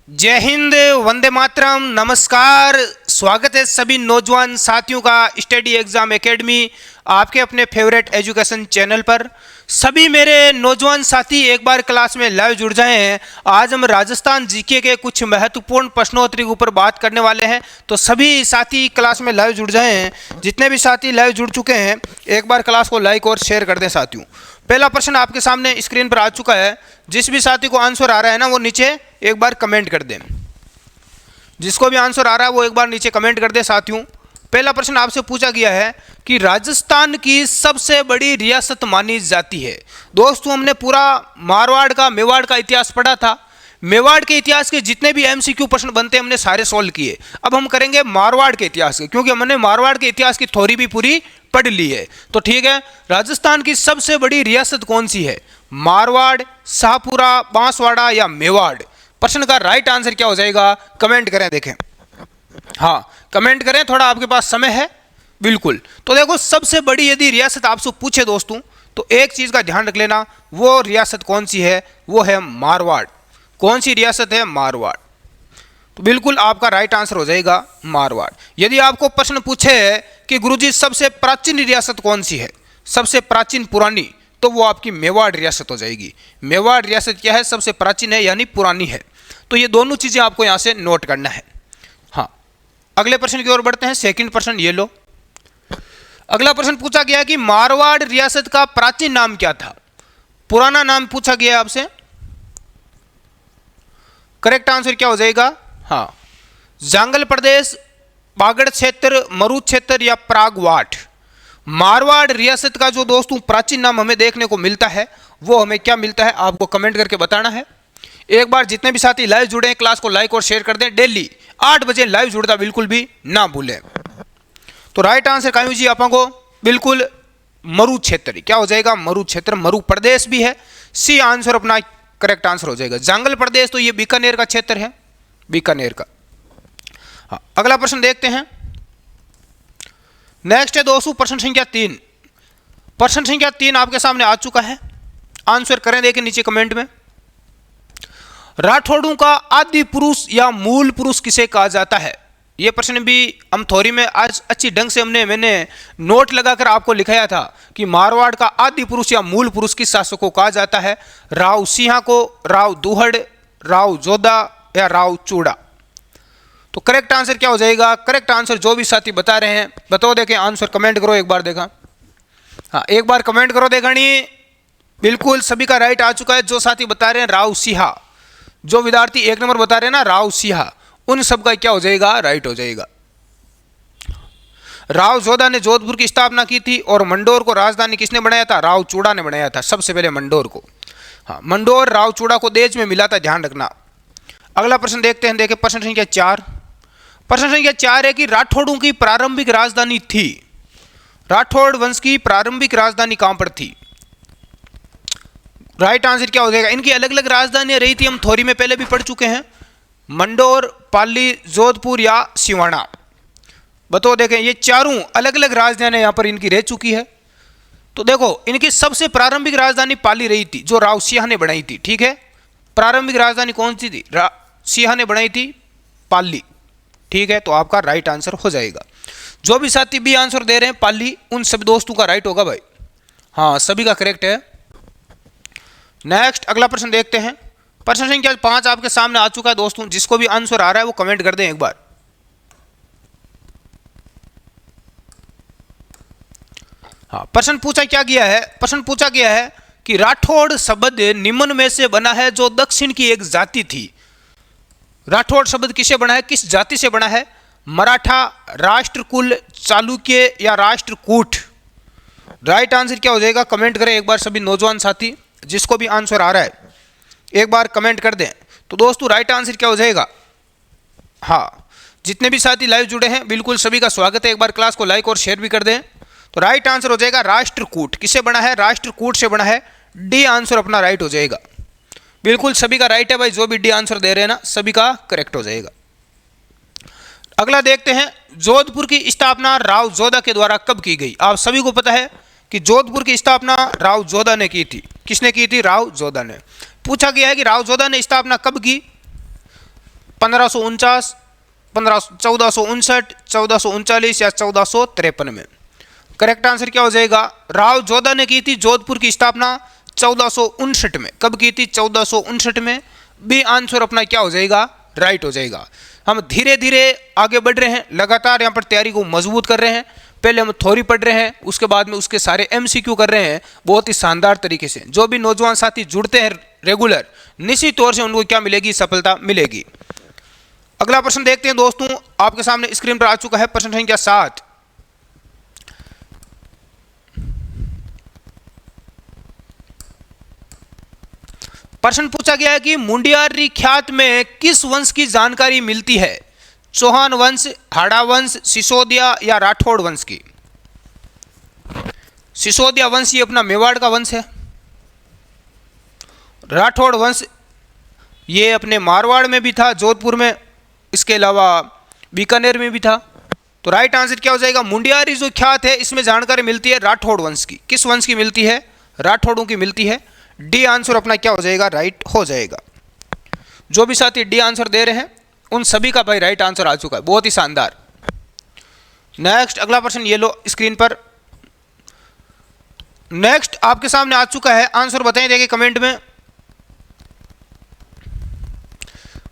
जय हिंद, वंदे मातरम, नमस्कार। स्वागत है सभी नौजवान साथियों का स्टडी एग्जाम एकेडमी आपके अपने फेवरेट एजुकेशन चैनल पर। सभी मेरे नौजवान साथी एक बार क्लास में लाइव जुड़ जाए हैं। आज हम राजस्थान जीके के कुछ महत्वपूर्ण प्रश्नोत्तरी के ऊपर बात करने वाले हैं, तो सभी साथी क्लास में लाइव जुड़ जाए हैं। जितने भी साथी लाइव जुड़ चुके हैं एक बार क्लास को लाइक और शेयर कर दें साथियों। पहला प्रश्न आपके सामने स्क्रीन पर आ चुका है। जिस भी साथी को आंसर आ रहा है ना वो नीचे एक बार कमेंट कर दें। जिसको भी आंसर आ रहा है वो एक बार नीचे कमेंट कर दे साथियों। पहला प्रश्न आपसे पूछा गया है कि राजस्थान की सबसे बड़ी रियासत मानी जाती है। दोस्तों, हमने पूरा मारवाड़ का, मेवाड़ का इतिहास पढ़ा था। मेवाड़ के इतिहास के जितने भी एमसीक्यू प्रश्न बनते हैं हमने सारे सॉल्व किए। अब हम करेंगे मारवाड़ के इतिहास के, क्योंकि हमने मारवाड़ के इतिहास की थ्योरी भी पूरी पढ़ ली है। तो ठीक है, राजस्थान की सबसे बड़ी रियासत कौन सी है? मारवाड़, शाहपुरा, बांसवाड़ा या मेवाड़? प्रश्न का राइट आंसर क्या हो जाएगा? कमेंट करें, देखें। हाँ, कमेंट करें, थोड़ा आपके पास समय है। बिल्कुल। तो देखो, सबसे बड़ी यदि रियासत आपसे पूछे दोस्तों, तो एक चीज का ध्यान रख लेना, वो रियासत कौन सी है? वो है मारवाड़। कौन सी रियासत है? मारवाड़। तो बिल्कुल आपका राइट आंसर हो जाएगा मारवाड़। यदि आपको प्रश्न पूछे कि गुरुजी सबसे प्राचीन रियासत कौन सी है, सबसे प्राचीन पुरानी, तो वो आपकी मेवाड़ रियासत हो जाएगी। मेवाड़ रियासत क्या है? सबसे प्राचीन है यानी पुरानी है। तो ये दोनों चीजें आपको यहां से नोट करना है। हाँ, अगले प्रश्न की ओर बढ़ते हैं। सेकंड प्रश्न ये लो। अगला प्रश्न पूछा गया कि मारवाड़ रियासत का प्राचीन नाम क्या था? पुराना नाम पूछा गया आपसे। करेक्ट आंसर क्या हो जाएगा? हाँ, जांगल प्रदेश, बागड़ क्षेत्र, मरु क्षेत्र या प्रागवाट? मारवाड़ रियासत का जो दोस्तों प्राचीन नाम हमें देखने को मिलता है वो हमें क्या मिलता है आपको कमेंट करके बताना है। एक बार जितने भी साथी लाइव जुड़े हैं क्लास को लाइक और शेयर कर दें। डेली 8 बजे लाइव जुड़ना बिल्कुल भी ना भूलें। तो राइट आंसर कायू जी आपको बिल्कुल मरु क्षेत्र। क्या हो जाएगा? मरु क्षेत्र। मरु प्रदेश भी है। सी आंसर अपना करेक्ट आंसर हो जाएगा। जांगल प्रदेश तो ये बीकानेर का क्षेत्र है, बीकानेर का। हाँ, अगला प्रश्न देखते हैं। नेक्स्ट है दोस्तों प्रश्न संख्या 3। प्रश्न संख्या 3 आपके सामने आ चुका है। आंसर करें, देखें नीचे कमेंट में। राठौड़ों का आदि पुरुष या मूल पुरुष किसे कहा जाता है? यह प्रश्न भी हम थ्योरी में आज अच्छी ढंग से मैंने नोट लगाकर आपको लिखाया था कि मारवाड़ का आदि पुरुष या मूल पुरुष किस शासक को कहा जाता है? राव सिंहा को, राव दुहड़, राव जोधा या राव चूड़ा? तो करेक्ट आंसर क्या हो जाएगा? करेक्ट आंसर जो भी साथी बता रहे हैं बताओ, देखें आंसर कमेंट करो एक बार। देखा? हाँ, एक बार कमेंट करो। देखा नहीं? बिल्कुल सभी का राइट आ चुका है। जो साथी बता रहे हैं राव सिंहा, जो विद्यार्थी 1 नंबर बता रहे हैं ना राव सिंहा, उन सब का क्या हो जाएगा? राइट हो जाएगा। राव जोधा ने जोधपुर की स्थापना की थी और मंडोर को राजधानी किसने बनाया था? राव चूड़ा ने बनाया था सबसे पहले मंडोर को। हाँ, मंडोर राव चूड़ा को देश में मिला था, ध्यान रखना। अगला प्रश्न देखते हैं। देखें प्रश्न संख्या 4। प्रश्न संख्या 4 है कि राठौड़ों की प्रारंभिक राजधानी थी। राठौड़ वंश की प्रारंभिक राजधानी कहां पर थी? राइट आंसर क्या हो जाएगा? इनकी अलग अलग राजधानियां रही थी, हम थ्योरी में पहले भी पढ़ चुके हैं। मंडोर, पाली, जोधपुर या सिवाना? बताओ, देखें ये चारों अलग अलग राजधानियां यहां पर इनकी रह चुकी है। तो देखो, इनकी सबसे प्रारंभिक राजधानी पाली रही थी, जो राव सिंहा ने बनाई थी। ठीक है, प्रारंभिक राजधानी कौन सी थी? सिंहा ने बनाई थी पाली। ठीक है, तो आपका राइट आंसर हो जाएगा। जो भी साथी भी आंसर दे रहे हैं पाली, उन सभी दोस्तों का राइट होगा भाई। हाँ, सभी का करेक्ट है। नेक्स्ट अगला प्रश्न देखते हैं। प्रश्न संख्या 5 आपके सामने आ चुका है दोस्तों। जिसको भी आंसर आ रहा है वो कमेंट कर दें एक बार। हाँ, प्रश्न पूछा क्या गया है? प्रश्न पूछा गया है कि राठौड़ शब्द निम्न में से बना है जो दक्षिण की एक जाति थी। राठौड़ शब्द किसे बना है? किस जाति से बना है? मराठा, राष्ट्रकुल, चालुक्य या राष्ट्रकूट? राइट आंसर क्या हो जाएगा? कमेंट करें एक बार सभी नौजवान साथी। जिसको भी आंसर आ रहा है एक बार कमेंट कर दें। तो दोस्तों राइट आंसर क्या हो जाएगा? हाँ, जितने भी साथी लाइव जुड़े हैं बिल्कुल सभी का स्वागत है। एक बार क्लास को लाइक और शेयर भी कर दें। तो राइट आंसर हो जाएगा राष्ट्रकूट। किससे बना है? राष्ट्रकूट से बना है। डी आंसर अपना राइट हो जाएगा। बिल्कुल सभी का राइट है भाई। जो भी डी आंसर दे रहे हैं ना सभी का करेक्ट हो जाएगा। अगला देखते हैं। जोधपुर की स्थापना राव जोधा के द्वारा कब की गई? आप सभी को पता है कि जोधपुर की स्थापना राव जोधा ने की थी। किसने की थी? राव जोधा ने। पूछा गया है कि राव जोधा ने स्थापना कब की? 1549, 1459, 1439 या 1453 में। करेक्ट आंसर क्या हो जाएगा? राव जोधा ने की थी जोधपुर की स्थापना 1459 में। कब की थी? 1459 में। बी आंसर अपना क्या हो जाएगा? राइट हो जाएगा। हम धीरे धीरे आगे बढ़ रहे हैं, लगातार यहाँ पर तैयारी को मजबूत कर रहे हैं। पहले हम थ्योरी पढ़ रहे हैं, उसके बाद में उसके सारे एमसीक्यू कर रहे हैं बहुत ही शानदार तरीके से। जो भी नौजवान साथी जुड़ते हैं रेगुलर, निश्चित तौर से उनको क्या मिलेगी? सफलता मिलेगी। अगला प्रश्न देखते हैं दोस्तों, आपके सामने स्क्रीन पर आ चुका है प्रश्न संख्या 7। प्रश्न पूछा गया है कि मुंडियारी ख्यात में किस वंश की जानकारी मिलती है? चौहान वंश, हाड़ा वंश, सिसोदिया या राठौड़ वंश की? सिसोदिया वंश ये अपना मेवाड़ का वंश है। राठौड़ वंश ये अपने मारवाड़ में भी था, जोधपुर में, इसके अलावा बीकानेर में भी था। तो राइट आंसर क्या हो जाएगा? मुंडियारी जो ख्यात है इसमें जानकारी मिलती है राठौड़ वंश की। किस वंश की मिलती है? राठौड़ों की मिलती है। डी आंसर अपना क्या हो जाएगा? राइट हो जाएगा। जो भी साथी डी आंसर दे रहे हैं उन सभी का भाई राइट आंसर आ चुका है, बहुत ही शानदार। नेक्स्ट अगला प्रश्न ये लो स्क्रीन पर। नेक्स्ट आपके सामने आ चुका है, आंसर बताएं देखिए कमेंट में।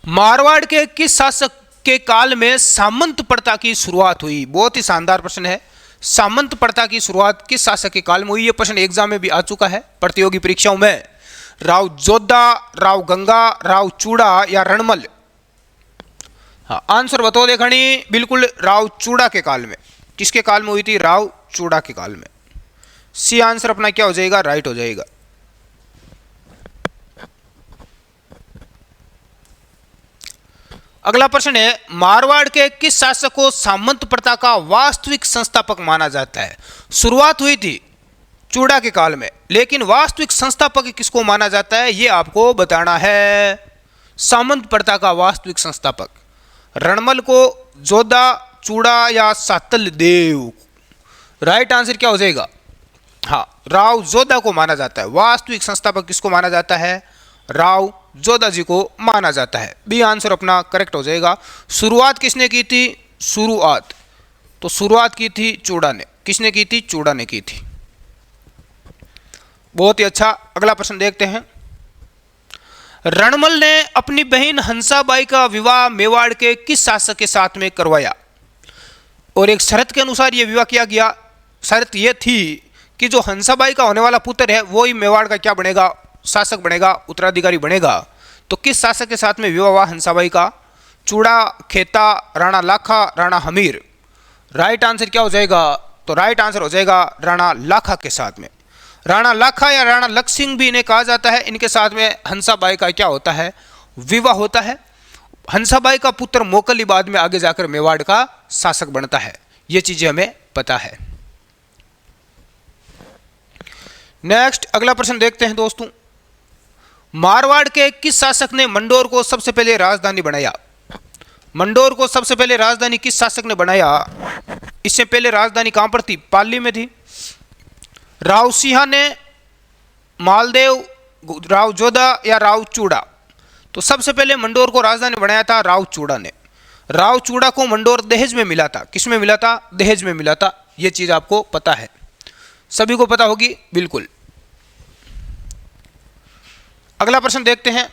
मारवाड़ के किस शासक के काल में सामंत प्रथा की शुरुआत हुई? बहुत ही शानदार प्रश्न है। सामंत प्रथा की शुरुआत किस शासक के काल में हुई? यह प्रश्न एग्जाम में भी आ चुका है प्रतियोगी परीक्षाओं में। राव जोधा, राव गंगा, राव चूड़ा या रणमल? हाँ, आंसर बताओ देखनी। बिल्कुल राव चूड़ा के काल में। किसके काल में हुई थी? राव चूड़ा के काल में। सी आंसर अपना क्या हो जाएगा? राइट हो जाएगा। अगला प्रश्न है, मारवाड़ के किस शासक को सामंत प्रथा का वास्तविक संस्थापक माना जाता है? शुरुआत हुई थी चूड़ा के काल में, लेकिन वास्तविक संस्थापक किसको माना जाता है ये आपको बताना है। सामंत प्रथा का वास्तविक संस्थापक रणमल को, जोधा, चूड़ा या सातल देव? राइट आंसर क्या हो जाएगा? हाँ, राव जोधा को माना जाता है। वास्तविक संस्थापक किसको माना जाता है? राव जोधा जी को माना जाता है। बी आंसर अपना करेक्ट हो जाएगा। शुरुआत किसने की थी? शुरुआत तो शुरुआत की थी चूड़ा ने। किसने की थी? चूड़ा ने की थी। बहुत ही अच्छा। अगला प्रश्न देखते हैं। रणमल ने अपनी बहन हंसाबाई का विवाह मेवाड़ के किस शासक के साथ में करवाया? और एक शर्त के अनुसार यह विवाह किया गया। शर्त यह थी कि जो हंसाबाई का होने वाला पुत्र है वो ही मेवाड़ का क्या बनेगा? शासक बनेगा, उत्तराधिकारी बनेगा। तो किस शासक के साथ में विवाह हुआ हंसाबाई का? चूड़ा, खेता, राणा लाखा, राणा हमीर? राइट आंसर क्या हो जाएगा? तो राइट आंसर हो जाएगा राणा लाखा के साथ में। राणा लाखा या राणा लक्ष्मण भी इन्हें कहा जाता है। इनके साथ में हंसाबाई का क्या होता है? विवाह होता है। हंसाबाई का पुत्र मोकली बाद में आगे जाकर मेवाड़ का शासक बनता है। ये चीजें हमें पता है। नेक्स्ट अगला प्रश्न देखते हैं दोस्तों। मारवाड़ के किस शासक ने मंडोर को सबसे पहले राजधानी बनाया? मंडोर को सबसे पहले राजधानी किस शासक ने बनाया? इससे पहले राजधानी कहां पर थी? पाली में थी। राव सिंह ने, मालदेव, राव जोधा या राव चूड़ा? तो सबसे पहले मंडोर को राजधानी बनाया था राव चूड़ा ने। राव चूड़ा को मंडोर दहेज में मिला था। किस में मिला था? दहेज में मिला था। यह चीज आपको पता है, सभी को पता होगी बिल्कुल। अगला प्रश्न देखते हैं।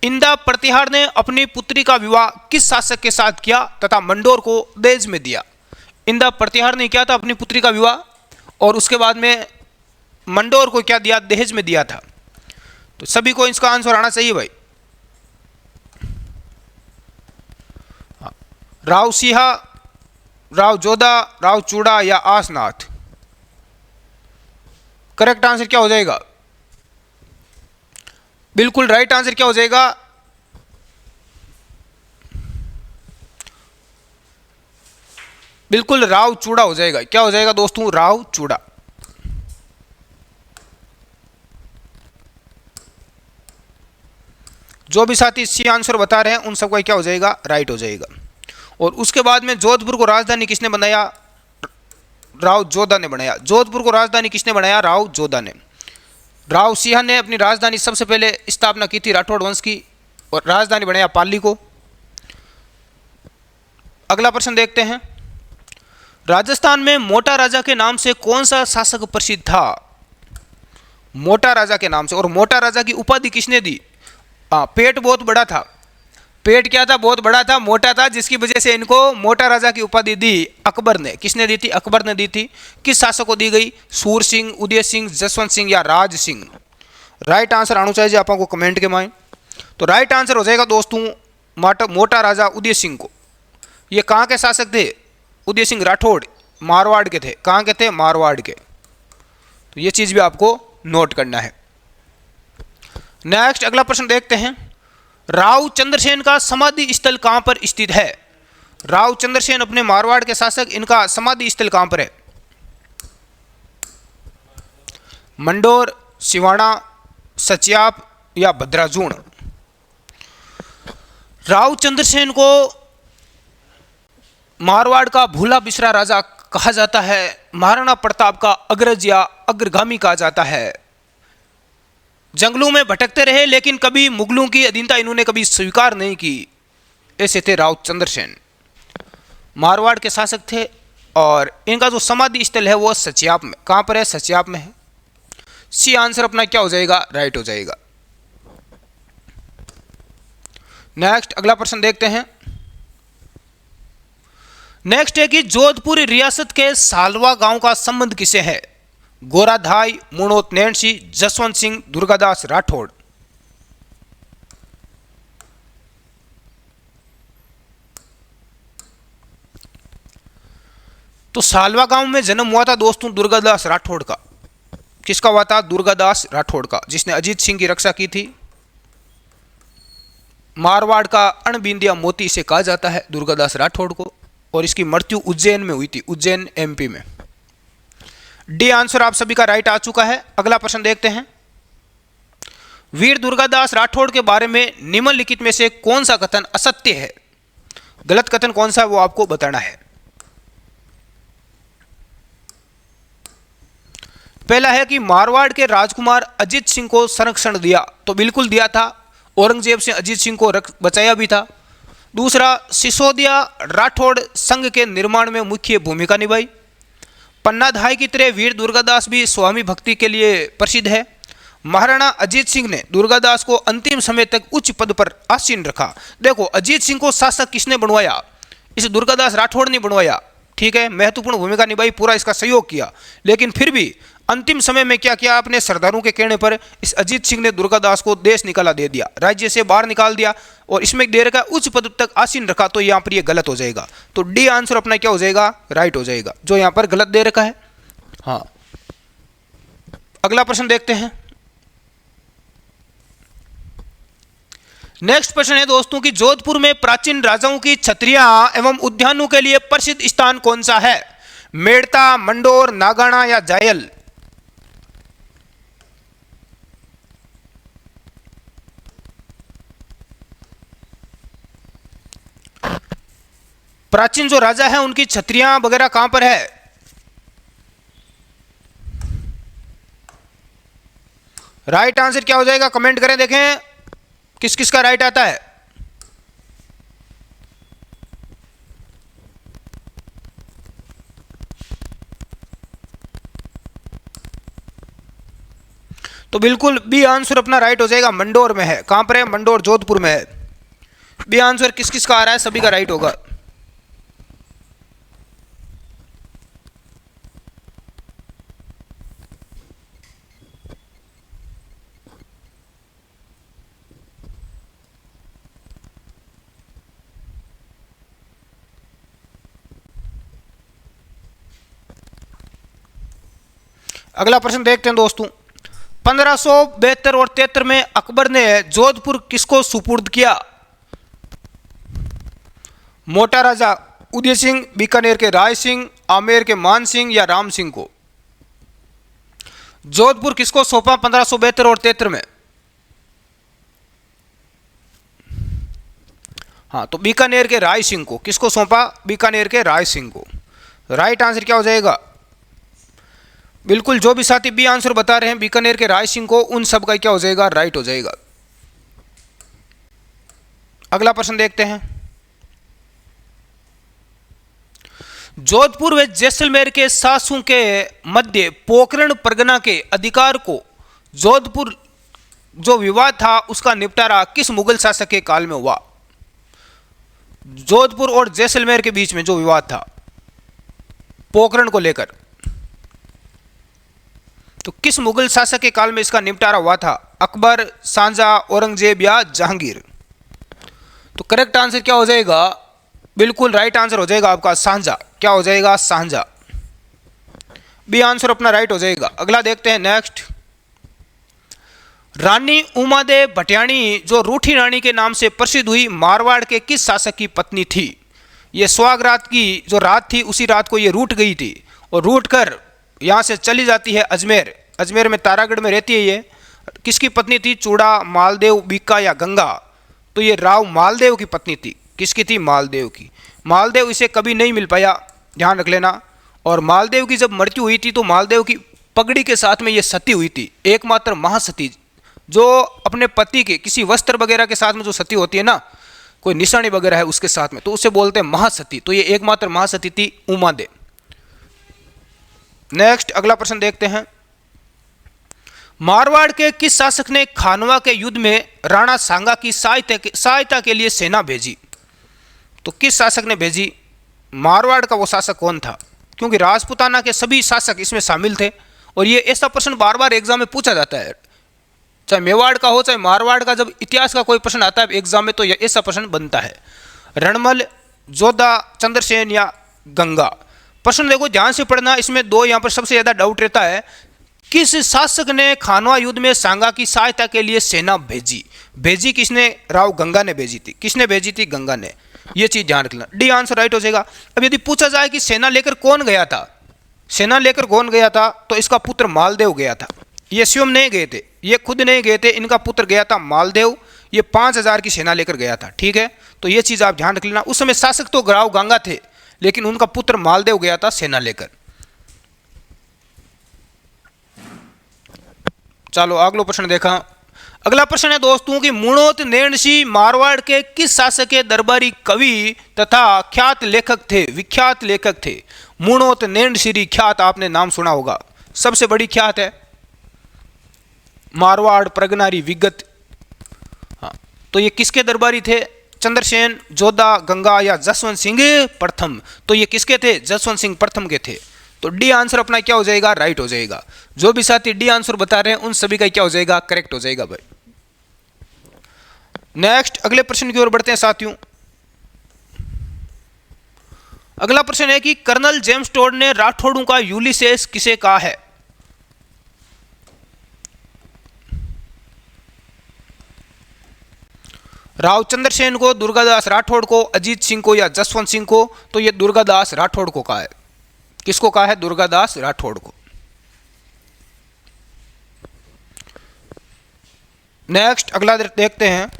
इंदा प्रतिहार ने अपनी पुत्री का विवाह किस शासक के साथ किया तथा मंडोर को दहेज में दिया? इंदा प्रतिहार ने किया था अपनी पुत्री का विवाह और उसके बाद में मंडोर को क्या दिया? दहेज में दिया था। तो सभी को इसका आंसर आना चाहिए भाई। राव सिंह, राव जोधा, राव चूड़ा या आसनाथ? करेक्ट आंसर क्या हो जाएगा? बिल्कुल राइट आंसर क्या हो जाएगा? बिल्कुल राव चूड़ा हो जाएगा। क्या हो जाएगा दोस्तों? राव चूड़ा। जो भी साथी सी आंसर बता रहे हैं उन सबका क्या हो जाएगा? राइट हो जाएगा। और उसके बाद में जोधपुर को राजधानी किसने बनाया? राव जोधा ने बनाया। जोधपुर को राजधानी किसने बनाया? राव जोधा ने। राव सिंह ने अपनी राजधानी सबसे पहले स्थापना की थी राठौड़ वंश की और राजधानी बनाया पाली को। अगला प्रश्न देखते हैं। राजस्थान में मोटा राजा के नाम से कौन सा शासक प्रसिद्ध था? मोटा राजा के नाम से। और मोटा राजा की उपाधि किसने दी? पेट बहुत बड़ा था। पेट क्या था? बहुत बड़ा था, मोटा था, जिसकी वजह से इनको मोटा राजा की उपाधि दी अकबर ने। किसने दी थी? अकबर ने दी थी। किस शासक को दी गई? सूर सिंह, उदय सिंह, जसवंत सिंह या राज सिंह? राइट आंसर आना चाहिए आपको कमेंट के माए। तो राइट आंसर हो जाएगा दोस्तों मोटा राजा उदय सिंह को। ये कहाँ के शासक थे? उदय सिंह राठौड़ मारवाड़ के थे। कहाँ के थे? मारवाड़ के। तो ये चीज भी आपको नोट करना है। नेक्स्ट अगला प्रश्न देखते हैं। राव चंद्रसेन का समाधि स्थल कहां पर स्थित है? राव चंद्रसेन अपने मारवाड़ के शासक, इनका समाधि स्थल कहां पर है? मंडोर, सिवाना, सचियाप या भद्राजूण? राव चंद्रसेन को मारवाड़ का भूला बिसरा राजा कहा जाता है। महाराणा प्रताप का अग्रज या अग्रगामी कहा जाता है। जंगलों में भटकते रहे लेकिन कभी मुगलों की अधीनता इन्होंने कभी स्वीकार नहीं की। ऐसे थे राव चंद्रसेन, मारवाड़ के शासक थे। और इनका जो समाधि स्थल है वो सचियाप में। कहां पर है? सचियाप में है। सी आंसर अपना क्या हो जाएगा? राइट हो जाएगा। नेक्स्ट अगला प्रश्न देखते हैं। नेक्स्ट है कि जोधपुर रियासत के सालवा गांव का संबंध किसे है? गोराधाई, मुणोत नैणसी, जसवंत सिंह, दुर्गादास राठौड़? तो सालवा गांव में जन्म हुआ था दोस्तों दुर्गादास राठौड़ का। किसका हुआ था? दुर्गादास राठौड़ का, जिसने अजीत सिंह की रक्षा की थी। मारवाड़ का अणबिंदिया मोती से कहा जाता है दुर्गादास राठौड़ को। और इसकी मृत्यु उज्जैन में हुई थी, उज्जैन एमपी में। डी आंसर आप सभी का राइट आ चुका है। अगला प्रश्न देखते हैं। वीर दुर्गादास राठौड़ के बारे में निम्नलिखित में से कौन सा कथन असत्य है? गलत कथन कौन सा है वो आपको बताना है। पहला है कि मारवाड़ के राजकुमार अजीत सिंह को संरक्षण दिया, तो बिल्कुल दिया था। औरंगजेब से अजीत सिंह को बचाया भी था। दूसरा, सिसोदिया राठौड़ संघ के निर्माण में मुख्य भूमिका निभाई। पन्नाधाय की तरह वीर दुर्गादास भी स्वामी भक्ति के लिए प्रसिद्ध है। महाराणा अजीत सिंह ने दुर्गादास को अंतिम समय तक उच्च पद पर आसीन रखा। देखो, अजीत सिंह को शासक किसने बनवाया? इसे दुर्गादास राठौड़ ने बनवाया। ठीक है, महत्वपूर्ण भूमिका निभाई, पूरा इसका सहयोग किया। लेकिन फिर भी अंतिम समय में क्या किया? अपने सरदारों के कहने पर इस अजीत सिंह ने दुर्गादास को देश निकाला दे दिया, राज्य से बाहर निकाल दिया। और इसमें दे रखा उच्च पद तक आसीन रखा। तो यहाँ पर ये गलत हो जाएगा। तो डी आंसर अपना क्या हो जाएगा? राइट हो जाएगा, जो यहाँ पर गलत दे रखा है। हाँ, अगला प्रश्न देखते हैं। नेक्स्ट प्रश्न है दोस्तों कि जोधपुर में प्राचीन राजाओं की छत्रियां एवं उद्यानों के लिए प्रसिद्ध स्थान कौन सा है? मेड़ता, मंडोर, नागाना या जायल? प्राचीन जो राजा है उनकी छत्रियां वगैरह कहां पर है? राइट आंसर क्या हो जाएगा? कमेंट करें, देखें किस किस का राइट आता है। तो बिल्कुल बी आंसर अपना राइट हो जाएगा, मंडोर में है। कहां पर है? मंडोर, जोधपुर में है। बी आंसर किस किस का आ रहा है? सभी का राइट होगा। अगला प्रश्न देखते हैं दोस्तों। 1572 और 73 में अकबर ने जोधपुर किसको सुपुर्द किया? मोटा राजा उदय सिंह, बीकानेर के राय सिंह, आमेर के मान सिंह या राम सिंह को? जोधपुर किसको सौंपा 1572 और 73 में? हाँ, तो बीकानेर के राय सिंह को। किसको सौंपा? बीकानेर के राय सिंह को। राइट आंसर क्या हो जाएगा? बिल्कुल, जो भी साथी बी आंसर बता रहे हैं बीकानेर के राय सिंह को, उन सब का क्या हो जाएगा? राइट हो जाएगा। अगला प्रश्न देखते हैं। जोधपुर व जैसलमेर के शासकों के मध्य पोखरण परगना के अधिकार को जोधपुर जो विवाद था उसका निपटारा किस मुगल शासक के काल में हुआ? जोधपुर और जैसलमेर के बीच में जो विवाद था पोखरण को लेकर, तो किस मुगल शासक के काल में इसका निपटारा हुआ था? अकबर, शाहजहां, औरंगजेब या जहांगीर? तो करेक्ट आंसर क्या हो जाएगा? बिल्कुल राइट आंसर हो जाएगा आपका शाहजहां। क्या हो जाएगा? शाहजहां। बी आंसर अपना राइट हो जाएगा। अगला देखते हैं नेक्स्ट। रानी उमादेव भटियाणी जो रूठी रानी के नाम से प्रसिद्ध हुई मारवाड़ के किस शासक की पत्नी थी? ये सुहाग रात की जो रात थी उसी रात को ये रूठ गई थी और रूठ कर यहाँ से चली जाती है अजमेर। अजमेर में तारागढ़ में रहती है ये। किसकी पत्नी थी? चूड़ा, मालदेव, बीका या गंगा? तो ये राव मालदेव की पत्नी थी। किसकी थी? मालदेव की। मालदेव इसे कभी नहीं मिल पाया, ध्यान रख लेना। और मालदेव की जब मृत्यु हुई थी तो मालदेव की पगड़ी के साथ में ये सती हुई थी, एकमात्र महासती। जो अपने पति के किसी वस्त्र वगैरह के साथ में जो सती होती है ना, कोई निशानी वगैरह है उसके साथ में, तो उसे बोलते हैं महासती। तो ये एकमात्र महासती थी उमादेव। नेक्स्ट अगला प्रश्न देखते हैं। मारवाड़ के किस शासक ने खानवा के युद्ध में राणा सांगा की सहायता के लिए सेना भेजी? तो किस शासक ने भेजी? मारवाड़ का वो शासक कौन था? क्योंकि राजपूताना के सभी शासक इसमें शामिल थे और ये ऐसा प्रश्न बार बार एग्जाम में पूछा जाता है, चाहे मेवाड़ का हो चाहे मारवाड़ का। जब इतिहास का कोई प्रश्न आता है एग्जाम में तो ये ऐसा प्रश्न बनता है। रणमल, जोधा, चंद्रसेन या गंगा? प्रश्न देखो ध्यान से पढ़ना, इसमें दो यहाँ पर सबसे ज्यादा डाउट रहता है। किस शासक ने खानवा युद्ध में सांगा की सहायता के लिए सेना भेजी? भेजी किसने? राव गंगा ने भेजी थी। किसने भेजी थी? गंगा ने। यह चीज ध्यान रखना। डी आंसर राइट हो जाएगा। अब यदि पूछा जाए कि सेना लेकर कौन गया था, सेना लेकर कौन गया था, तो इसका पुत्र मालदेव गया था। ये स्वयं नहीं गए थे, ये खुद नहीं गए थे, इनका पुत्र गया था मालदेव। ये 5000 की सेना लेकर गया था। ठीक है, तो ये चीज आप ध्यान रख लेना। उस समय शासक तो राव गंगा थे लेकिन उनका पुत्र मालदेव गया था सेना लेकर। चलो अगला प्रश्न देखा। अगला प्रश्न है दोस्तों कि मुणोत नेणसी मारवाड़ के किस शासक के दरबारी कवि तथा ख्यात लेखक थे? विख्यात लेखक थे। मुणोत नेणसी ख्यात आपने नाम सुना होगा, सबसे बड़ी ख्यात है मारवाड़ प्रगनारी विगत। हाँ, तो ये किसके दरबारी थे? चंद्रसेन, जोधा, गंगा या जसवंत सिंह प्रथम? तो ये किसके थे? जसवंत सिंह प्रथम के थे। तो डी आंसर अपना क्या हो जाएगा? राइट हो जाएगा। जो भी साथी डी आंसर बता रहे हैं उन सभी का क्या हो जाएगा? करेक्ट हो जाएगा भाई। नेक्स्ट अगले प्रश्न की ओर बढ़ते हैं साथियों। अगला प्रश्न है कि कर्नल जेम्स टोड ने राठौड़ों का यूलिसेस किसे कहा है? राव चंद्रसेन को, दुर्गादास राठौड़ को, अजीत सिंह को या जसवंत सिंह को? तो ये दुर्गादास राठौड़ को कहा है। किसको कहा है? दुर्गादास राठौड़ को। नेक्स्ट अगला देखते हैं।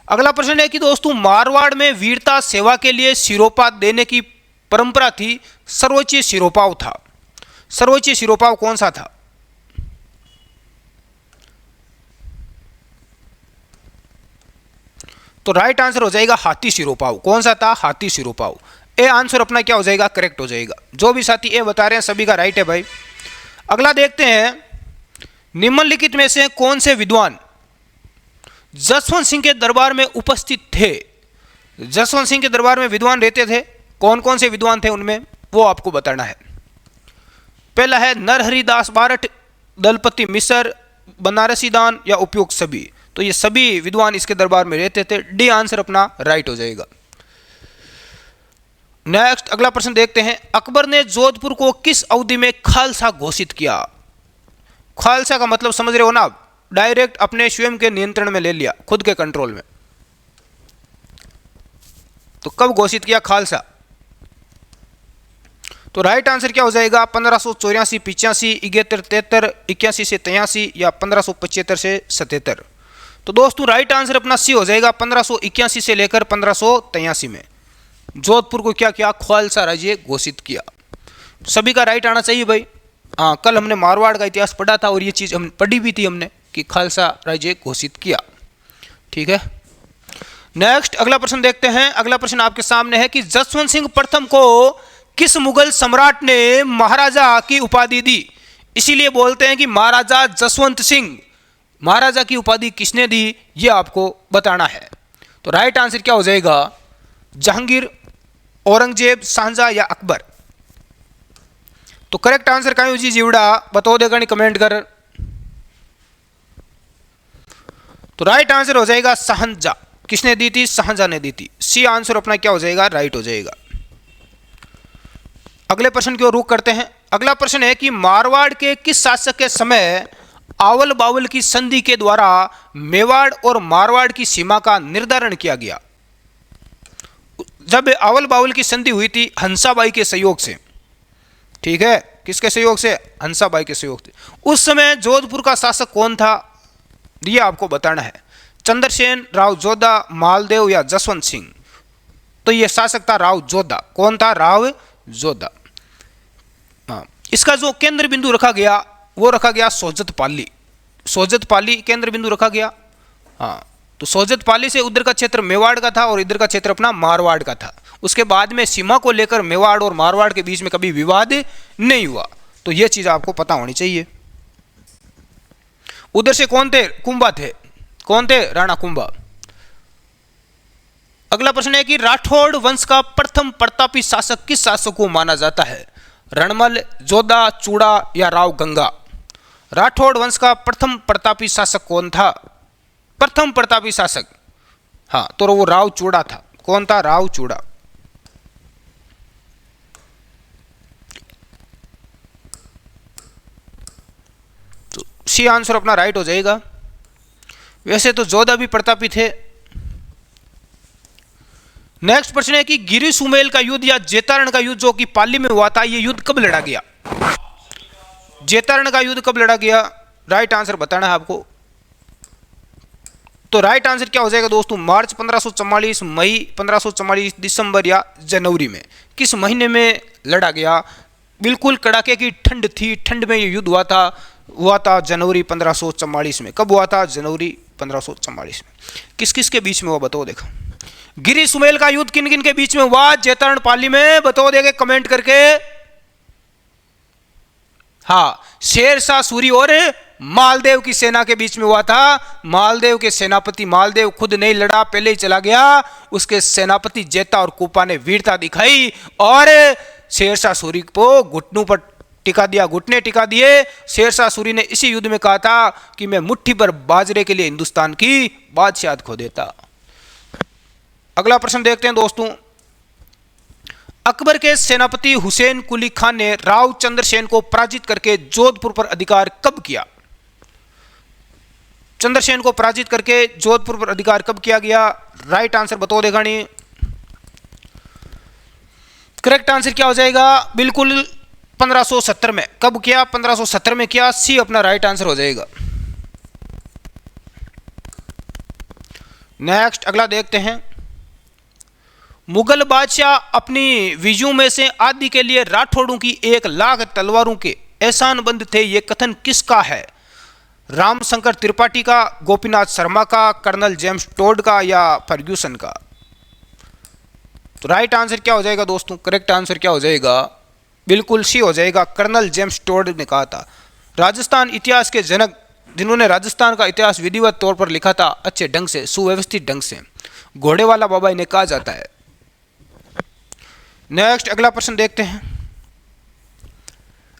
अगला प्रश्न है कि दोस्तों मारवाड़ में वीरता सेवा के लिए सिरोपा देने की परंपरा थी, सर्वोच्च सिरोपाव था। सर्वोच्च सिरोपाव कौन सा था? तो राइट आंसर हो जाएगा हाथी सिरोपाव। कौन सा था? हाथी सिरोपाव। ए आंसर अपना क्या हो जाएगा? करेक्ट हो जाएगा। जो भी साथी ए बता रहे हैं सभी का राइट है भाई। अगला देखते हैं। निम्नलिखित में से कौन से विद्वान जसवंत सिंह के दरबार में उपस्थित थे? जसवंत सिंह के दरबार में विद्वान रहते थे, कौन कौन से विद्वान थे उनमें वो आपको बताना है। पहला है नरहरिदास बारठ, दलपति मिश्र, बनारसी दान या उपयुक्त सभी? तो ये सभी विद्वान इसके दरबार में रहते थे। डी आंसर अपना राइट हो जाएगा। नेक्स्ट अगला प्रश्न देखते हैं। अकबर ने जोधपुर को किस अवधि में खालसा घोषित किया? खालसा का मतलब समझ रहे हो ना आप? डायरेक्ट अपने स्वयं के नियंत्रण में ले लिया, खुद के कंट्रोल में। तो कब घोषित किया खालसा? तो राइट आंसर क्या हो जाएगा? 1584, 85, 71, 73, 81 से 83 या 1575 से 77? तो दोस्तों राइट आंसर अपना सी हो जाएगा। 1581 से लेकर 1583 में जोधपुर को क्या किया? खालसा राज्य घोषित किया। सभी का राइट आना चाहिए भाई। हाँ, कल हमने मारवाड़ का इतिहास पढ़ा था और ये चीज़ हम पढ़ी भी थी हमने कि खालसा राज्य घोषित किया। ठीक है। नेक्स्ट अगला प्रश्न देखते हैं। अगला प्रश्न आपके सामने है कि जसवंत सिंह प्रथम को किस मुगल सम्राट ने महाराजा की उपाधि दी? इसीलिए बोलते हैं कि महाराजा जसवंत सिंह। महाराजा की उपाधि किसने दी, यह आपको बताना है। तो राइट आंसर क्या हो जाएगा? जहांगीर, औरंगजेब, शाहजहां या अकबर। तो करेक्ट आंसर कहीं जी जीवड़ा बता देगा नहीं कमेंट कर। तो राइट आंसर हो जाएगा शाहजहां। किसने दी थी? शाहजहां ने दी थी। सी आंसर अपना क्या हो जाएगा? राइट हो जाएगा। अगले प्रश्न की ओर रुख करते हैं। अगला प्रश्न है कि मारवाड़ के किस शासक के समय आवल बावल की संधि के द्वारा मेवाड़ और मारवाड़ की सीमा का निर्धारण किया गया? जब आवल बावल की संधि हुई थी हंसाबाई के सहयोग से, ठीक है, किसके सहयोग से? हंसाबाई के सहयोग से। उस समय जोधपुर का शासक कौन था, यह आपको बताना है। चंद्रसेन, राव जोधा, मालदेव या जसवंत सिंह? तो यह शासक था राव जोधा। कौन था? राव जोधा। हाँ, इसका जो केंद्र बिंदु रखा गया वो रखा गया सोजत पाली। सोजत पाली केंद्र बिंदु रखा गया। हाँ, तो सोजत पाली से उधर का क्षेत्र मेवाड़ का था और इधर का क्षेत्र अपना मारवाड़ का था। उसके बाद में सीमा को लेकर मेवाड़ और मारवाड़ के बीच में कभी विवाद नहीं हुआ। तो यह चीज आपको पता होनी चाहिए। उधर से कौन थे? कुंभा थे। कौन थे? राणा कुंभा। अगला प्रश्न है कि राठौड़ वंश का प्रथम प्रतापी शासक किस शासक को माना जाता है? रणमल, जोधा, चूड़ा या राव गंगा? राठौड़ वंश का प्रथम प्रतापी शासक कौन था? प्रथम प्रतापी शासक, हाँ, तो वो राव चूड़ा था। कौन था? राव चूड़ा। तो सी आंसर अपना राइट हो जाएगा। वैसे तो जोधा भी प्रतापी थे। नेक्स्ट प्रश्न है कि गिरी सुमेल का युद्ध या जेतारण का युद्ध जो कि पाली में हुआ था, यह युद्ध कब लड़ा गया? जेतारण का युद्ध कब लड़ा गया? राइट आंसर बताना है आपको। तो राइट आंसर क्या हो जाएगा दोस्तों? मार्च 1544, मई 1544, दिसंबर या जनवरी में? किस महीने में लड़ा गया? बिल्कुल कड़ाके की ठंड थी, ठंड में यह युद्ध हुआ था जनवरी 1544 में। कब हुआ था? जनवरी 1544 में। किस किस के बीच में हुआ बताओ देखो। गिरी सुमेल का युद्ध किन किन के बीच में हुआ? जेतारण पाली में, बताओ देंगे कमेंट करके। हाँ, शेरशाह सूरी और मालदेव की सेना के बीच में हुआ था। मालदेव के सेनापति, मालदेव खुद नहीं लड़ा, पहले ही चला गया। उसके सेनापति जेता और कुपा ने वीरता दिखाई और शेरशाह सूरी को घुटनों पर टिका दिया, घुटने टिका दिए। शेरशाह सूरी ने इसी युद्ध में कहा था कि मैं मुट्ठी भर बाजरे के लिए हिंदुस्तान की बादशाहत खो देता। अगला प्रश्न देखते हैं दोस्तों। अकबर के सेनापति हुसैन कुली खान ने राव चंद्रसेन को पराजित करके जोधपुर पर अधिकार कब किया? चंद्रसेन को पराजित करके जोधपुर पर अधिकार कब किया गया? राइट आंसर बताओ देगा नहीं। करेक्ट आंसर क्या हो जाएगा? बिल्कुल 1570 में। कब किया? 1570 में किया। सी अपना राइट आंसर हो जाएगा। नेक्स्ट अगला देखते हैं। मुगल बादशाह अपनी विजयों में से आदि के लिए राठौड़ों की 1,00,000 तलवारों के एहसानबंद थे, यह कथन किसका है? रामशंकर त्रिपाठी का, गोपीनाथ शर्मा का, कर्नल जेम्स टोड का या फर्ग्यूसन का? तो राइट आंसर क्या हो जाएगा दोस्तों? करेक्ट आंसर क्या हो जाएगा? बिल्कुल सी हो जाएगा। कर्नल जेम्स टोड ने कहा था। राजस्थान इतिहास के जनक, जिन्होंने राजस्थान का इतिहास विधिवत तौर पर लिखा था, अच्छे ढंग से, सुव्यवस्थित ढंग से, घोड़े वाला बाबा इन्हें कहा जाता है। नेक्स्ट अगला प्रश्न देखते हैं।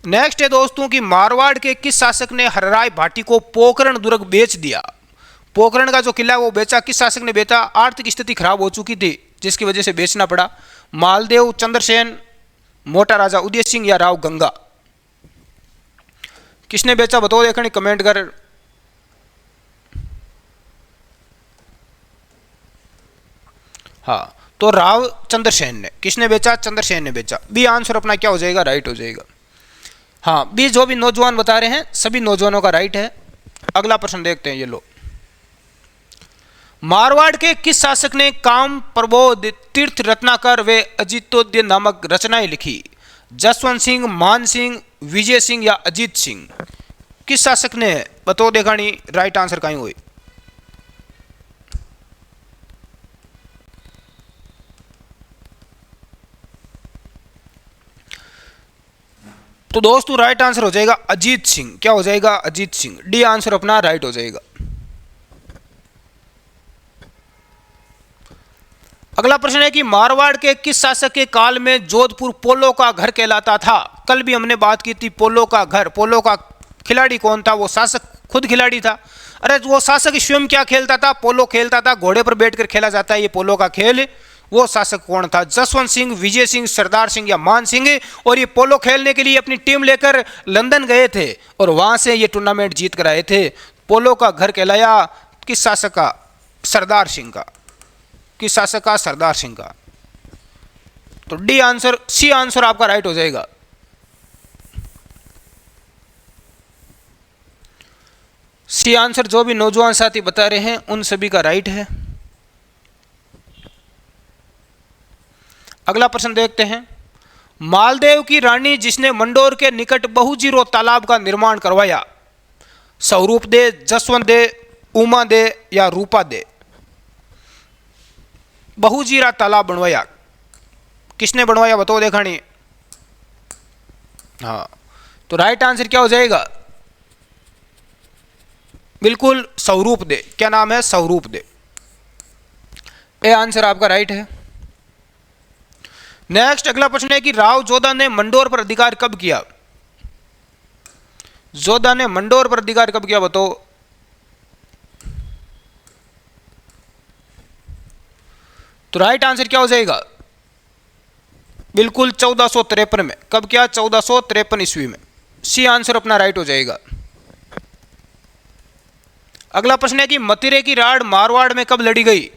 नेक्स्ट है दोस्तों कि मारवाड़ के किस शासक ने हरराय भाटी को पोखरण दुर्ग बेच दिया? पोखरण का जो किला वो बेचा, किस शासक ने बेचा? आर्थिक स्थिति खराब हो चुकी थी जिसकी वजह से बेचना पड़ा। मालदेव, चंद्रसेन, मोटा राजा उदय सिंह या राव गंगा? किसने बेचा बताओ देखने कमेंट कर। हाँ, तो राव चंद्रसेन ने। किसने बेचा? चंद्रसेन ने बेचा। बी आंसर अपना क्या हो जाएगा? राइट हो जाएगा। हाँ, बी जो भी नौजवान बता रहे हैं सभी नौजवानों का राइट है। अगला प्रश्न देखते हैं, ये लो। मारवाड़ के किस शासक ने काम प्रबोध, तीर्थ रत्नाकर व अजितोद्य नामक रचनाएं लिखी? जसवंत सिंह, मान सिंह, विजय सिंह या अजीत सिंह? किस शासक ने? बताओ देखा नहीं। राइट आंसर कहीं हुई। तो दोस्तों राइट आंसर हो जाएगा अजीत सिंह। क्या हो जाएगा? अजीत सिंह। डी आंसर अपना राइट हो जाएगा। अगला प्रश्न है कि मारवाड़ के किस शासक के काल में जोधपुर पोलो का घर कहलाता था? कल भी हमने बात की थी पोलो का घर। पोलो का खिलाड़ी कौन था? वो शासक खुद खिलाड़ी था। अरे वो शासक स्वयं क्या खेलता था? पोलो खेलता था। घोड़े पर बैठकर खेला जाता है ये पोलो का खेल। वो शासक कौन था? जसवंत सिंह, विजय सिंह, सरदार सिंह या मान सिंह। और ये पोलो खेलने के लिए अपनी टीम लेकर लंदन गए थे और वहां से ये टूर्नामेंट जीत कर आए थे। पोलो का घर कहलाया किस शासक का? सरदार सिंह का। किस शासक का? सरदार सिंह का। तो डी आंसर, सी आंसर आपका राइट हो जाएगा। सी आंसर जो भी नौजवान साथी बता रहे हैं उन सभी का राइट है। अगला प्रश्न देखते हैं। मालदेव की रानी जिसने मंडोर के निकट बहुजीरो तालाब का निर्माण करवाया, स्वरूप दे, जसवंत दे, उमा दे या रूपा दे? बहुजीरा तालाब बनवाया, किसने बनवाया बताओ देखानी? हाँ, तो राइट आंसर क्या हो जाएगा? बिल्कुल स्वरूप दे। क्या नाम है? स्वरूप दे। ए आंसर आपका राइट है। नेक्स्ट अगला प्रश्न है कि राव जोधा ने मंडोर पर अधिकार कब किया? जोधा ने मंडोर पर अधिकार कब किया बताओ? तो राइट आंसर क्या हो जाएगा? बिल्कुल 1453 में। कब किया? 1453 ईस्वी में। सी आंसर अपना राइट हो जाएगा। अगला प्रश्न है कि मतिरे की राड़ मारवाड़ में कब लड़ी गई?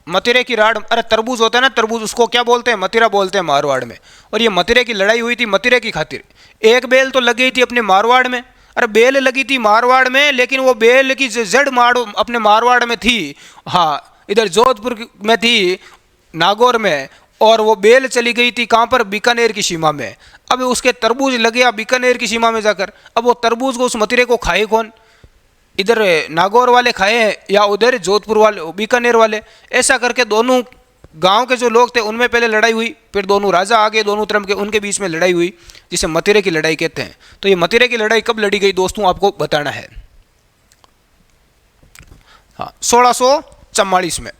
मतिरे की राड़, अरे तरबूज होता है ना, तरबूज, उसको क्या बोलते हैं? मतिरा बोलते हैं मारवाड़ में। और ये मतिरे की लड़ाई हुई थी मतिरे की खातिर। एक बेल तो लग गई थी अपने मारवाड़ में। अरे बेल लगी थी मारवाड़ में, लेकिन वो बेल की जड़ मार अपने मारवाड़ में थी। हाँ, इधर जोधपुर में थी, नागौर में। और वो बेल चली गई थी कहाँ पर? बीकानेर की सीमा में। अब उसके तरबूज लग गया बीकानेर की सीमा में जाकर। अब वो तरबूज को, उस मतिरे को खाए कौन? इधर नागौर वाले खाए हैं या उधर जोधपुर वाले, बीकानेर वाले? ऐसा करके दोनों गांव के जो लोग थे उनमें पहले लड़ाई हुई, फिर दोनों राजा आ गए दोनों तरफ के, उनके बीच में लड़ाई हुई, जिसे मतिरे की लड़ाई कहते हैं। तो ये मतिरे की लड़ाई कब लड़ी गई दोस्तों, आपको बताना है। हाँ, 1644 में।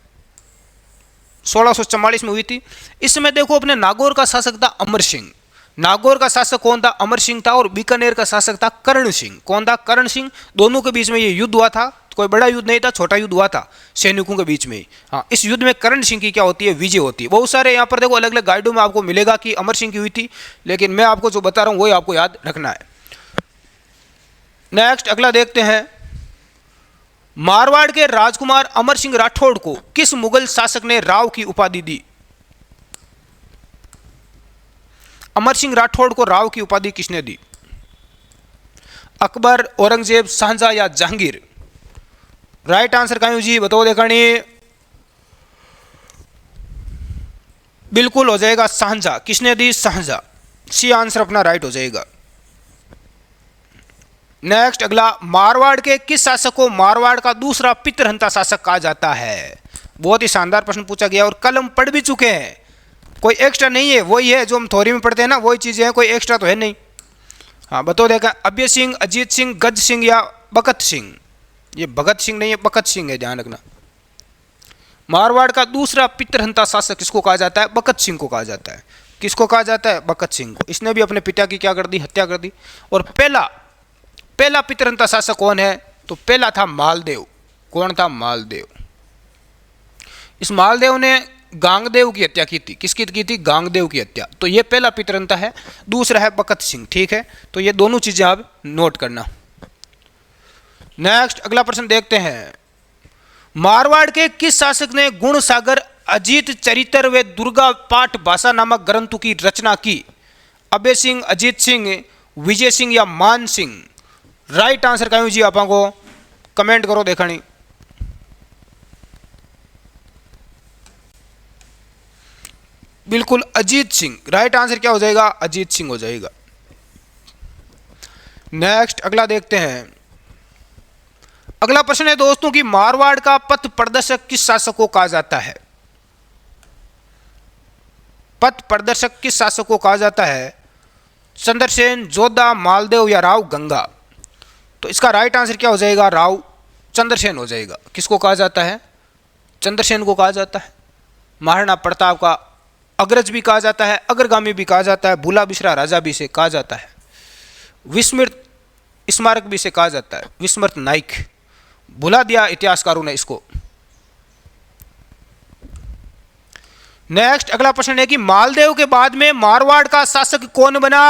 1644 में हुई थी। इस समय देखो अपने नागौर का शासक था अमर सिंह। नागौर का शासक कौन था? अमर सिंह था। और बीकानेर का शासक था करण सिंह। कौन था? करण सिंह। दोनों के बीच में ये युद्ध हुआ था। कोई बड़ा युद्ध नहीं था, छोटा युद्ध हुआ था सैनिकों के बीच में ही। हाँ, इस युद्ध में करण सिंह की क्या होती है? विजय होती है। बहुत सारे यहाँ पर देखो अलग अलग गाइडों में आपको मिलेगा कि अमर सिंह की हुई थी, लेकिन मैं आपको जो बता रहा हूँ वही आपको याद रखना है। नेक्स्ट अगला देखते हैं। मारवाड़ के राजकुमार अमर सिंह राठौड़ को किस मुगल शासक ने राव की उपाधि दी? अमर सिंह राठौड़ को राव की उपाधि किसने दी? अकबर, औरंगजेब, शाहजहां या जहांगीर? राइट आंसर कहीं जी बताओ देखानी? बिल्कुल हो जाएगा शाहजहां। किसने दी? शाहजहां। सी आंसर अपना राइट हो जाएगा। नेक्स्ट अगला। मारवाड़ के किस शासक को मारवाड़ का दूसरा पितरहंता शासक कहा जाता है? बहुत ही शानदार प्रश्न पूछा गया और कल हम पढ़ भी चुके हैं। कोई एक्स्ट्रा नहीं है, वही है जो हम थ्योरी में पढ़ते हैं ना, वही चीजें हैं, कोई एक्स्ट्रा तो है नहीं। हाँ बताओ देखा। अभय सिंह, अजीत सिंह, गज सिंह या बकत सिंह? ये भगत सिंह नहीं है, बकत सिंह है, ध्यान रखना। मारवाड़ का दूसरा पितरहंता शासक किसको कहा जाता है? बकत सिंह को कहा जाता है। किसको कहा जाता है? बकत सिंह को। इसने भी अपने पिता की क्या कर दी? हत्या कर दी। और पहला पितरहंता शासक कौन है? तो पहला था मालदेव। कौन था? मालदेव। इस मालदेव ने गांगदेव की हत्या की थी। किसकी की थी? गांगदेव की हत्या। तो ये पहला पितरहंता है। दूसरा है बकत सिंह। ठीक है, तो ये दोनों चीजें आप नोट करना। नेक्स्ट अगला प्रश्न देखते हैं। मारवाड़ के किस शासक ने गुण सागर, अजीत चरित्र व दुर्गा पाठ भाषा नामक ग्रंथों की रचना की? अभय सिंह, अजीत सिंह, विजय सिंह या मान सिंह? राइट आंसर कहीं जी आप कमेंट करो देखानी। बिल्कुल अजीत सिंह। राइट आंसर क्या हो जाएगा? अजीत सिंह हो जाएगा। नेक्स्ट अगला देखते हैं। अगला प्रश्न है दोस्तों कि मारवाड़ का पथ प्रदर्शक किस शासक को कहा जाता है? पथ प्रदर्शक किस शासक को कहा जाता है? चंद्रसेन, जोधा, मालदेव या राव गंगा। तो इसका राइट आंसर क्या हो जाएगा? राव चंद्रसेन हो जाएगा। किसको कहा जाता है? चंद्रसेन को कहा जाता है। महाराणा प्रताप का अग्रज भी कहा जाता है, अग्रगामी भी कहा जाता है, भूला बिसरा राजा भी से कहा जाता है, विस्मृत स्मारक भी से कहा जाता है, विस्मृत नायक। भुला दिया इतिहासकारों ने इसको। नेक्स्ट अगला प्रश्न है कि मालदेव के बाद में मारवाड़ का शासक कौन बना?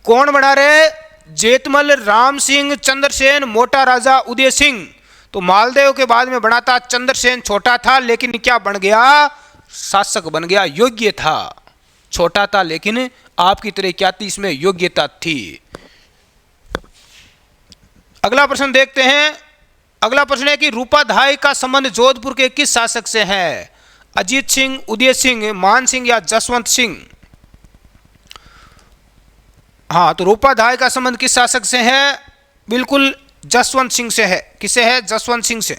कौन बना रे? जेतमल, राम सिंह, चंद्रसेन, मोटा राजा उदय सिंह। तो मालदेव के बाद में बना था चंद्रसेन, छोटा था लेकिन क्या बन गया? शासक बन गया, योग्य था। छोटा था लेकिन आपकी तरह क्या थी? इसमें योग्यता थी। अगला प्रश्न देखते हैं। अगला प्रश्न है कि रूपाधाय का संबंध जोधपुर के किस शासक से है? अजीत सिंह, उदय सिंह, मान सिंह या जसवंत सिंह? हाँ, तो रूपाधाय का संबंध किस शासक से है? बिल्कुल जसवंत सिंह से है। किससे है? जसवंत सिंह से।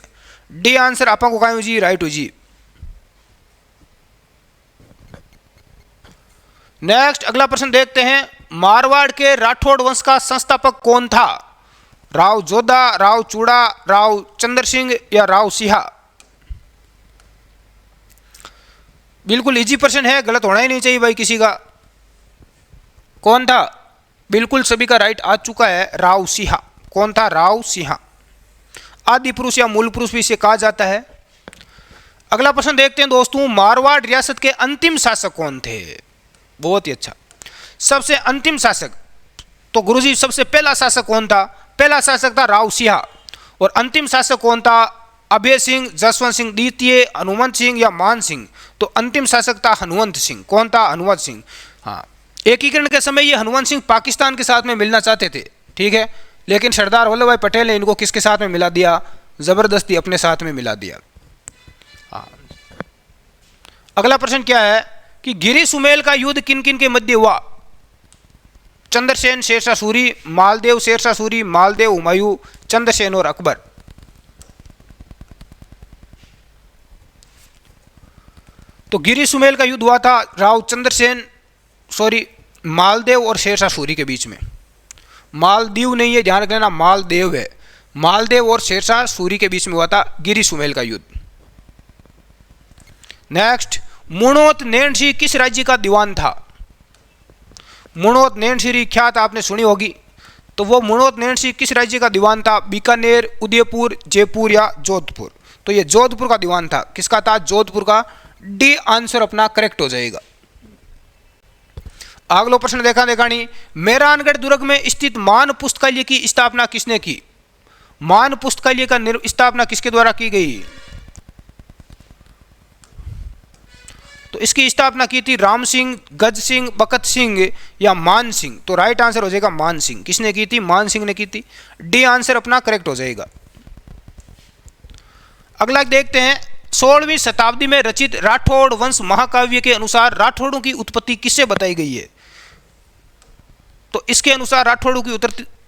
डी आंसर आपा को कहा जी, राइट हो जी। नेक्स्ट अगला प्रश्न देखते हैं। मारवाड़ के राठौड़ वंश का संस्थापक कौन था? राव जोधा, राव चूड़ा, राव चंद्र सिंह या राव सिंहा? बिल्कुल इजी प्रश्न है, गलत होना ही नहीं चाहिए भाई किसी का। कौन था? बिल्कुल सभी का राइट आ चुका है, राव सिंहा। कौन था? राव सिंहा। आदि पुरुष या मूल पुरुष भी इसे कहा जाता है। अगला प्रश्न देखते हैं दोस्तों। मारवाड़ रियासत के अंतिम शासक कौन थे? बहुत ही अच्छा। सबसे अंतिम शासक, तो गुरुजी सबसे पहला शासक कौन था? पहला शासक था राव सिंहा। और अंतिम शासक कौन था? अभय सिंह, जसवंत सिंह द्वितीय, हनुमंत सिंह या मान सिंह? तो अंतिम शासक था हनुमंत सिंह। कौन था? हनुमंत सिंह। हाँ, एकीकरण के समय ये हनुमंत सिंह पाकिस्तान के साथ में मिलना चाहते थे, ठीक है, लेकिन सरदार वल्लभ भाई पटेल ने इनको किसके साथ में मिला दिया? जबरदस्ती अपने साथ में मिला दिया। हाँ। अगला प्रश्न क्या है कि गिरी सुमेल का युद्ध किन किन के मध्य हुआ? चंद्रसेन, शेरशाह सूरी, मालदेव, शेरशाह सूरी, मालदेव, हुमायूं, चंद्रसेन और अकबर? तो गिरी सुमेल का युद्ध हुआ था राव चंद्रसेन, मालदेव और शेरशाह सूरी के बीच में। मालदीव नहीं है, ध्यान रख लेना, मालदेव है। मालदेव और शेरशाह सूरी के बीच में हुआ था गिरी सुमेल का युद्ध। नेक्स्ट, मुणोत नैनसी किस राज्य का दीवान था? मुणोत नैनसी ख्यात आपने सुनी होगी। तो वो मुणोत नैनसी किस राज्य का दीवान था? बीकानेर, उदयपुर, जयपुर या जोधपुर? तो ये जोधपुर का दीवान था। किसका था? जोधपुर का। डी आंसर अपना करेक्ट हो जाएगा। अगला प्रश्न देखा नहीं। मेहरानगढ़ दुर्ग में स्थित मान पुस्तकालय की स्थापना किसने की? मान पुस्तकालय का स्थापना किसके द्वारा की गई? तो इसकी स्थापना की थी राम सिंह, गज सिंह, बकत सिंह या मान सिंह? तो राइट आंसर हो जाएगा मान सिंह। किसने की थी? मान सिंह ने की थी। डी आंसर अपना करेक्ट हो जाएगा। अगला देखते हैं। 16वीं शताब्दी में रचित राठौड़ वंश महाकाव्य के अनुसार राठौड़ों की उत्पत्ति किससे बताई गई है? तो इसके अनुसार राठौड़ों की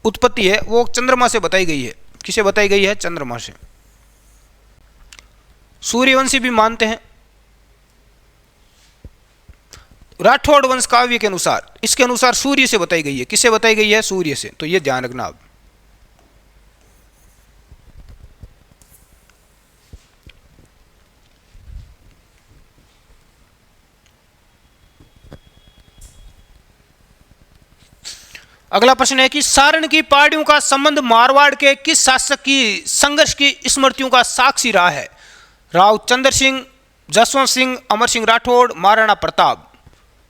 उत्पत्ति है वो चंद्रमा से बताई गई है। किसे बताई गई है? चंद्रमा से। सूर्यवंशी भी मानते हैं। राठौड़ वंश काव्य के अनुसार, इसके अनुसार सूर्य से बताई गई है। किससे बताई गई है? सूर्य से। तो ये ध्यान रखना आप। अगला प्रश्न है कि सारण की पहाड़ियों का संबंध मारवाड़ के किस शासक की संघर्ष की स्मृतियों का साक्षी रहा है? राव चंद्र सिंह, जसवंत सिंह, अमर सिंह राठौड़, महाराणा प्रताप?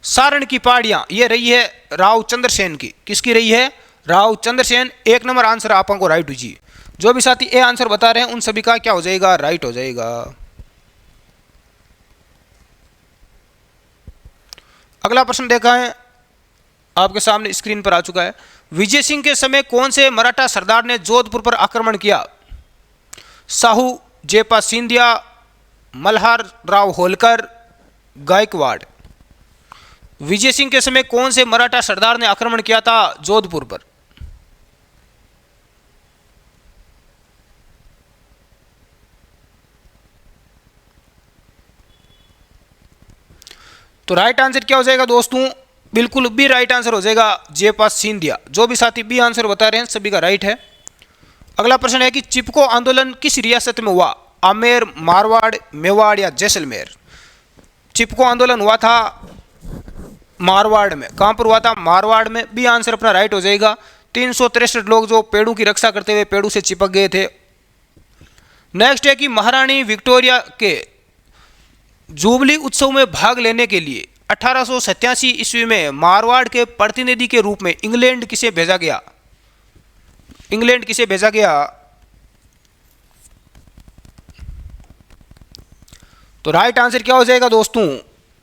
सारण की पहाड़ियां ये रही है राव चंद्रसेन की। किसकी रही है? राव चंद्रसेन। एक नंबर आंसर आपको राइट हुई। जो भी साथी ए आंसर बता रहे हैं उन सभी का क्या हो जाएगा? राइट हो जाएगा। अगला प्रश्न देखा है, आपके सामने स्क्रीन पर आ चुका है। विजय सिंह के समय कौन से मराठा सरदार ने जोधपुर पर आक्रमण किया? साहू, जयपा सिंधिया, मल्हार राव होलकर, गायकवाड़? विजय सिंह के समय कौन से मराठा सरदार ने आक्रमण किया था जोधपुर पर? तो राइट आंसर क्या हो जाएगा दोस्तों? बिल्कुल बी राइट आंसर हो जाएगा, जे पास सिंधिया। जो भी साथी बी आंसर बता रहे हैं सभी का राइट है। अगला प्रश्न है कि चिपको आंदोलन किस रियासत में हुआ? आमेर, मारवाड़, मेवाड़ या जैसलमेर? चिपको आंदोलन हुआ था मारवाड़ में। कहां पर हुआ था? मारवाड़ में। बी आंसर अपना राइट हो जाएगा। 363 लोग जो पेड़ों की रक्षा करते हुए पेड़ों से चिपक गए थे। नेक्स्ट है कि महारानी विक्टोरिया के जुबली उत्सव में भाग लेने के लिए 1887 ईस्वी में मारवाड़ के प्रतिनिधि के रूप में इंग्लैंड किसे भेजा गया? इंग्लैंड किसे भेजा गया? तो राइट आंसर क्या हो जाएगा दोस्तों?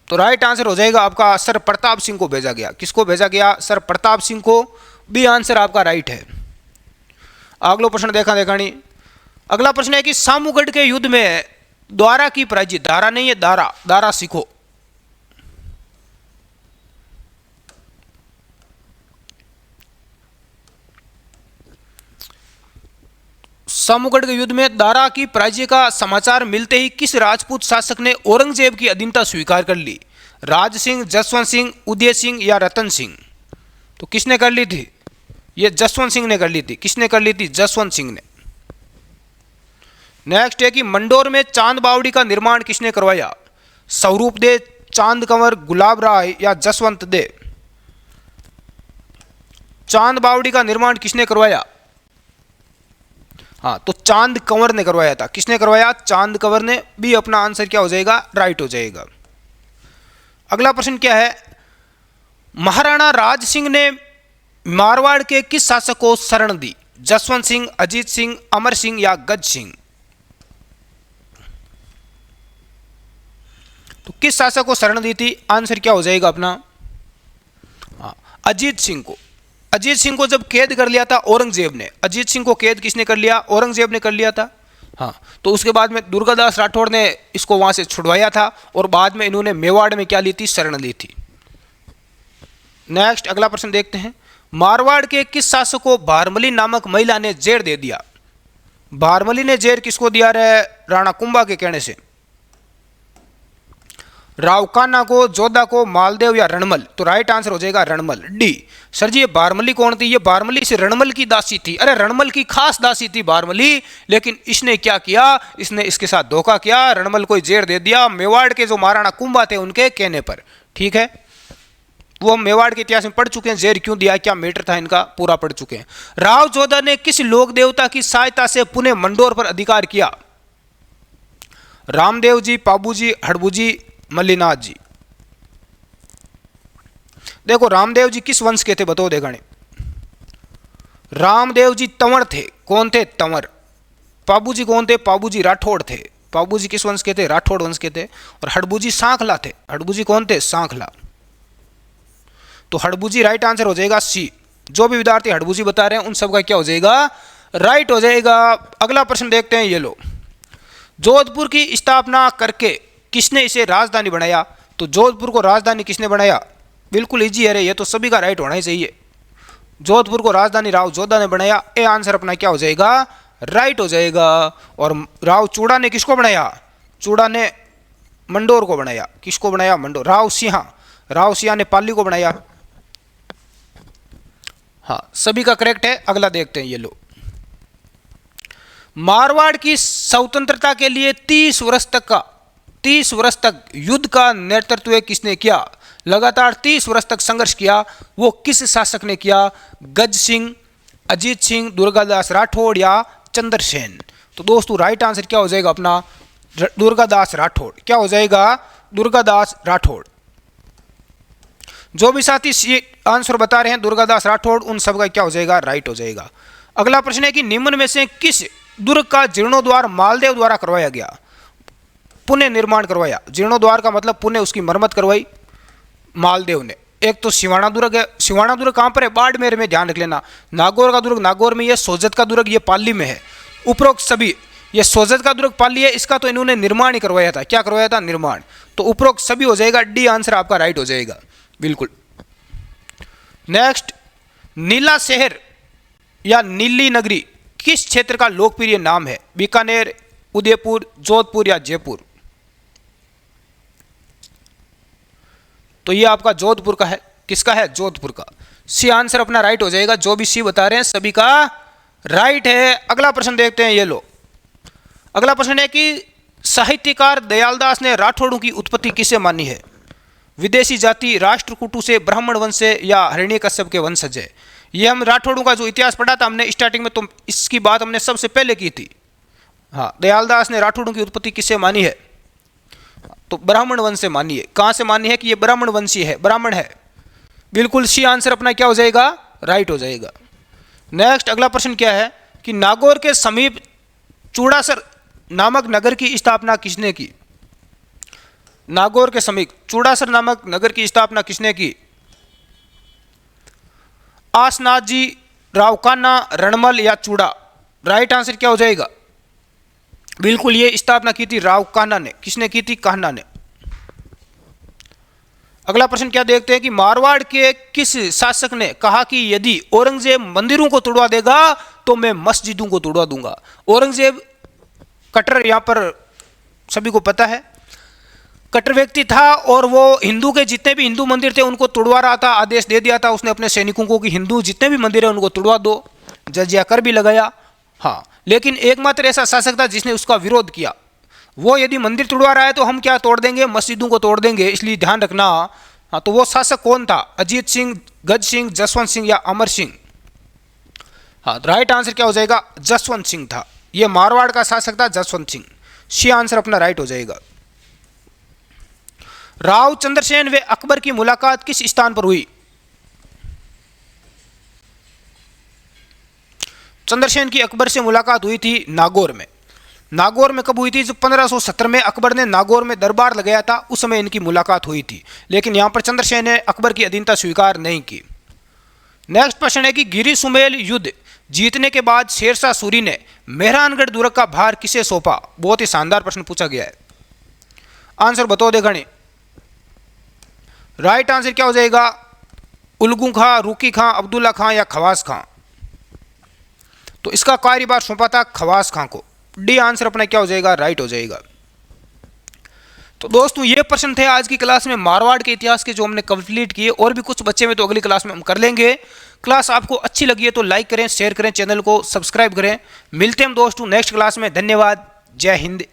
तो राइट आंसर हो जाएगा आपका सर प्रताप सिंह को भेजा गया। किसको भेजा गया? सर प्रताप सिंह को। बी आंसर आपका राइट है। अगला प्रश्न देखा देखानी। अगला प्रश्न है कि सामूगढ़ के युद्ध में द्वारा की पराजित, दारा नहीं है दारा, दारा सीखो। सामूगढ़ के युद्ध में दारा की पराजय का समाचार मिलते ही किस राजपूत शासक ने औरंगजेब की अधीनता स्वीकार कर ली? राज सिंह, जसवंत सिंह, उदय सिंह या रतन सिंह? तो किसने कर ली थी? ये जसवंत सिंह ने कर ली थी। किसने कर ली थी? जसवंत सिंह ने। नेक्स्ट है कि मंडोर में चांद बावड़ी का निर्माण किसने करवाया? स्वरूप दे, चांद कंवर, गुलाब राय या जसवंत दे? चांद बावड़ी का निर्माण किसने करवाया? हाँ, तो चांद कंवर ने करवाया था। किसने करवाया? चांद कंवर ने। भी अपना आंसर क्या हो जाएगा? राइट हो जाएगा। अगला प्रश्न क्या है? महाराणा राज सिंह ने मारवाड़ के किस शासक को शरण दी? जसवंत सिंह, अजीत सिंह, अमर सिंह या गज सिंह? तो किस शासक को शरण दी थी? आंसर क्या हो जाएगा अपना? हाँ, अजीत सिंह को। अजीत सिंह को जब कैद कर लिया था औरंगजेब ने, अजीत सिंह को कैद किसने कर लिया? औरंगजेब ने कर लिया था। हाँ, तो उसके बाद में दुर्गादास राठौड़ ने इसको वहां से छुड़वाया था और बाद में इन्होंने मेवाड़ में क्या ली थी? शरण ली थी। नेक्स्ट अगला प्रश्न देखते हैं। मारवाड़ के किस शासक को भारमली नामक महिला ने जेर दे दिया? भारमली ने जेर किसको दिया रे? राणा कुंभा के कहने से। रावकाना को, जोधा को, मालदेव या रणमल? तो राइट आंसर हो जाएगा रणमल, डी। सर जी ये बारमली कौन थी? ये बारमली से रणमल की दासी थी। अरे रणमल की खास दासी थी बारमली, लेकिन इसने क्या किया? इसने इसके साथ धोखा किया, रणमल को जेर दे दिया मेवाड़ के जो महाराणा कुंभा थे उनके कहने पर। ठीक है, वो हम मेवाड़ के इतिहास में पढ़ चुके हैं। जेर क्यों दिया, क्या मैटर था इनका, पूरा पढ़ चुके हैं। राव जोधा ने किस लोक देवता की सहायता से पुणे मंडोर पर अधिकार किया? रामदेव जी, पाबूजी, हड़बूजी, मल्लीनाथ जी? देखो रामदेव जी किस वंश के थे बताओ देखाने। रामदेव जी तंवर थे। कौन थे? तंवर। पाबूजी कौन थे? पाबूजी राठौड़ थे। पाबूजी किस वंश के थे? राठौड़ वंश के थे। और हड़बूजी सांखला थे। हड़बूजी कौन थे? सांखला। तो हड़बूजी राइट आंसर हो जाएगा सी। जो भी विद्यार्थी हड़बूजी बता रहे हैं उन सबका क्या हो जाएगा? राइट हो जाएगा। अगला प्रश्न देखते हैं, ये लो। जोधपुर की स्थापना करके किसने इसे राजधानी बनाया? तो जोधपुर को राजधानी किसने बनाया? बिल्कुल इजी है रे, ये तो सभी का राइट होना ही चाहिए। जोधपुर को राजधानी राव जोधा ने बनाया। ए आंसर अपना क्या हो जाएगा? राइट हो जाएगा। और राव चूड़ा ने किसको बनाया? चूड़ा ने मंडोर को बनाया। किसको बनाया? मंडोर। राव सिंहा, राव सिंहा ने पाली को बनाया। हाँ, सभी का करेक्ट है। अगला देखते हैं, ये लो। मारवाड़ की स्वतंत्रता के लिए 30 वर्ष तक युद्ध का नेतृत्व किसने किया? लगातार 30 वर्ष तक संघर्ष किया। वो किस शासक ने किया? गज सिंह, अजीत सिंह, दुर्गादास राठौड़ या चंद्रसेन? तो दोस्तों राइट आंसर क्या हो जाएगा अपना? दुर्गादास राठौड़। क्या हो जाएगा? दुर्गादास राठौड़। जो भी साथी आंसर बता रहे हैं दुर्गादास राठौड़, उन सब का क्या हो जाएगा? राइट हो जाएगा। अगला प्रश्न है कि निम्न में से किस दुर्ग का जीर्णोद्वार मालदेव द्वारा करवाया गया? पुणे निर्माण करवाया। जीर्णोद्वार का मतलब पुणे, उसकी मरम्मत करवाई मालदेव ने। एक तो सिवाना दुर्ग है। सिवाना दुर्ग कहां पर है? बाड़मेर में, ध्यान रख लेना। नागौर का दुर्ग नागौर में, यह सोजत का दुर्ग ये पाली में है। उपरोक्त सभी, ये सोजत का दुर्ग पाली है, इसका तो इन्होंने निर्माण ही करवाया था। क्या करवाया था? निर्माण। तो उपरोक्त सभी हो जाएगा, डी आंसर आपका राइट हो जाएगा, बिल्कुल। नेक्स्ट, नीला शहर या नीली नगरी किस क्षेत्र का लोकप्रिय नाम है? बीकानेर, उदयपुर, जोधपुर या जयपुर? तो ये आपका जोधपुर का है। किसका है? जोधपुर का। सी आंसर अपना राइट हो जाएगा। जो भी सी बता रहे हैं सभी का राइट है। अगला प्रश्न देखते हैं, ये लो। अगला प्रश्न है कि साहित्यकार दयालदास ने राठौड़ों की उत्पत्ति किसे मानी है? विदेशी जाति, राष्ट्रकूटों से, ब्राह्मण वंश से या हिरण्यकश्यप के वंशज है? ये हम राठौड़ों का जो इतिहास पढ़ा था हमने स्टार्टिंग में, तो इसकी बात हमने सबसे पहले की थी। हाँ, दयालदास ने राठौड़ों की उत्पत्ति किससे मानी है? तो ब्राह्मण वंश से मानी है। कहाँ से मानी है? कि ये ब्राह्मण वंशी है, ब्राह्मण है। बिल्कुल सी आंसर अपना क्या हो जाएगा? राइट हो जाएगा। नेक्स्ट अगला प्रश्न क्या है कि नागौर के समीप चूड़ासर नामक नगर की स्थापना किसने की? नागौर के समीप चूड़ासर नामक नगर की स्थापना किसने की? आसनाथ जी, रावकाना, रणमल या चूड़ा? राइट आंसर क्या हो जाएगा? बिल्कुल ये स्थापना की थी रावकाना ने। किसने की थी? कान्हा ने। अगला प्रश्न क्या देखते हैं कि मारवाड़ के किस शासक ने कहा कि यदि औरंगजेब मंदिरों को तोड़वा देगा तो मैं मस्जिदों को तोड़वा दूंगा? औरंगजेब कट्टर, यहां पर सभी को पता है, कट्टर व्यक्ति था और वो हिंदू के जितने भी हिंदू मंदिर थे उनको तोड़वा रहा था। आदेश दे दिया था उसने अपने सैनिकों को कि हिंदू जितने भी मंदिर है उनको तोड़वा दो। जजिया कर भी लगाया। हाँ, लेकिन एकमात्र ऐसा शासक था जिसने उसका विरोध किया। वो यदि मंदिर तोड़वा रहा है तो हम क्या तोड़ देंगे? मस्जिदों को तोड़ देंगे, इसलिए ध्यान रखना। हाँ, तो वो शासक कौन था? अजीत सिंह, गज सिंह, जसवंत सिंह या अमर सिंह? हाँ, राइट आंसर क्या हो जाएगा? जसवंत सिंह था। ये मारवाड़ का शासक था जसवंत सिंह। सी आंसर अपना राइट हो जाएगा। राव चंद्रसेन व अकबर की मुलाकात किस स्थान पर हुई? चंद्रसेन की अकबर से मुलाकात हुई थी नागौर में। नागौर में कब हुई थी? जब 1570 में अकबर ने नागौर में दरबार लगाया था, उस समय इनकी मुलाकात हुई थी। लेकिन यहां पर चंद्रसेन ने अकबर की अधीनता स्वीकार नहीं की। नेक्स्ट प्रश्न है कि गिरी सुमेल युद्ध जीतने के बाद शेरशाह सूरी ने मेहरानगढ़ दुर्ग का भार किसे सौंपा? बहुत ही शानदार प्रश्न पूछा गया है। आंसर बताओ दे घणे। राइट आंसर क्या हो जाएगा? उलगू खां, रूकी खां, अब्दुल्ला खां या खवास खां? तो इसका कार्यभार सौंपा था खवास खां को। डी आंसर अपना क्या हो जाएगा? राइट हो जाएगा। तो दोस्तों ये प्रश्न थे आज की क्लास में मारवाड़ के इतिहास के, जो हमने कंप्लीट किए। और भी कुछ बच्चे में तो अगली क्लास में हम कर लेंगे। क्लास आपको अच्छी लगी है तो लाइक करें, शेयर करें, चैनल को सब्सक्राइब करें। मिलते हैं हम दोस्तों नेक्स्ट क्लास में। धन्यवाद। जय हिंद,